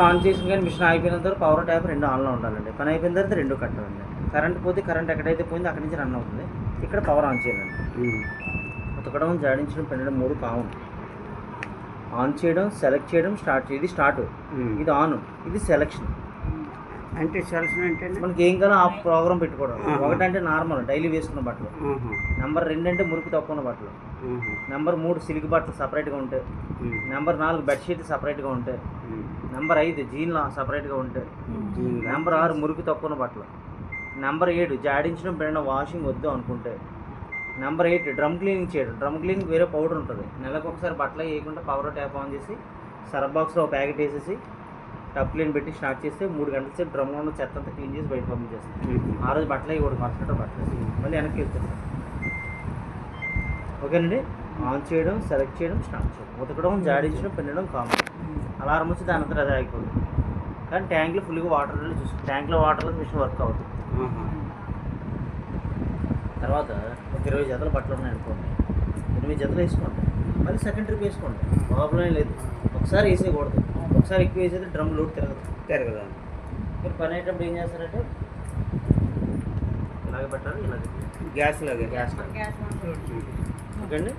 On చేసిన కానీ machine ఆగిపోయిన తర్వాత పవర్ ట్యాప్ రెండు ఆన్లో ఉండాలండి. పని అయిపోయిన తర్వాత రెండు కట్టాలండి. కరెంట్ పోతే కరెంట్ ఎక్కడైతే పోయిందో అక్కడి నుంచి రన్ అవుతుంది. ఇక్కడ పవర్ ఆన్ చేయాలండి. ఉతకడం, జాడించడం, పిండడం 3 కామన్. ఆన్ చేయడం, సెలెక్ట్ చేయడం, స్టార్ట్ చేయడం. ఇది స్టార్ట్, ఇది ఆన్, ఇది సెలెక్షన్. అంటే సెలక్షన్ అంటే మనకి ఏం కావాలో ఆ ప్రోగ్రామ్ పెట్టుకోవడం. 1 అంటే నార్మల్ డైలీ వేసుకున్న బట్టలు. నెంబర్ 2 అంటే మురికి తక్కువ ఉన్న బట్టలు. నెంబర్ 3 సిల్క్ బట్టలు సపరేట్గా ఉంటాయి. నెంబర్ 4 బెడ్షీట్ సపరేట్గా ఉంటాయి. నెంబర్ 5 జీన్లు సపరేట్గా ఉంటాయి. నెంబర్ 6 మురికి తక్కువ ఉన్న బట్టలు. నెంబర్ 7 జాడించడం, పిండడం, వాషింగ్ వద్దు అనుకుంటే. నెంబర్ 8 డ్రమ్ క్లీనింగ్ చేయడం. డ్రమ్ క్లీనింగ్ వేరే పౌడర్ ఉంటుంది. నెలకు ఒకసారి బట్టలు వేయకుండా పవర్ ట్యాప్ ఆన్ చేసి సర్ఫ్ బాక్స్లో ఒక ప్యాకెట్ వేసేసి టప్ క్లీన్ పెట్టి స్టార్ట్ చేస్తే 3 గంటల సేపు డ్రమ్లో ఉన్న చెత్త అంతా క్లీన్ చేసి బయట పంపించేస్తాం. ఆ రోజు బట్టలు వేయకూడదు, మరుసట బట్టలు మళ్ళీ వెనక్కి వెళ్తాం. ఓకేనండి. ఆన్ చేయడం, సెలెక్ట్ చేయడం, స్టార్ట్ చేయడం, ఉతకడం, జాడించడం, పిండడం కామన్. అలారం వచ్చి దాని అంతా అదే అయిపోతుంది. కానీ ట్యాంక్లో ఫుల్గా వాటర్ చూసుకోండి. ట్యాంక్లో వాటర్లో మిషన్ వర్క్ అవుతుంది. తర్వాత ఒక 20 జతలు బట్టలు ఉన్నాయి అనుకోండి, 8 జతలు వేసుకోండి. మళ్ళీ సెకండ్ ట్రిప్ వేసుకోండి, ప్రాబ్లం లేదు. ఒకసారి వేసేయకూడదు. ఒకసారి ఎక్కువ వేసేది డ్రమ్ లోడ్ తిరగదు. మీరు పని అయ్యేటప్పుడు ఏం చేస్తారంటే ఇలాగే పెట్టాలి, ఇలాగే గ్యాస్ లాగా. ఓకే అండి.